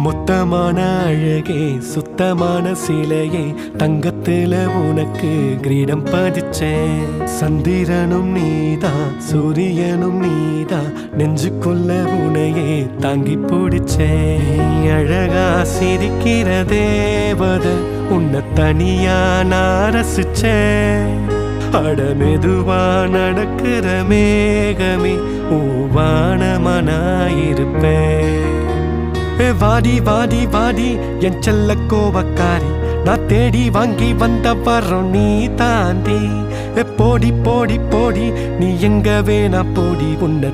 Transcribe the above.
மொத்தமான அழகே சுத்தமான சிலையே தங்கத்துல உனக்கு கிரீடம் பதிச்சேன். சந்திரனும் நீதான் சூரியனும் நீதான் நெஞ்சுக்குள்ள உனையே தாங்கி பிடிச்சேன். அழகா சிரிக்கிற தேவத உன்னை தனியா நான் ரசிச்சேன். அட மெதுவா நடக்கிற மேகமே வானமனாயிருப்பேன். வாடி வாடி வாடி என் செல்ல கோபக்காரி, நான் தேடி வாங்கி வந்த வரோம் நீ தாண்டி. போடி போடி போடி நீ எங்க வேணா போடி, உன்னை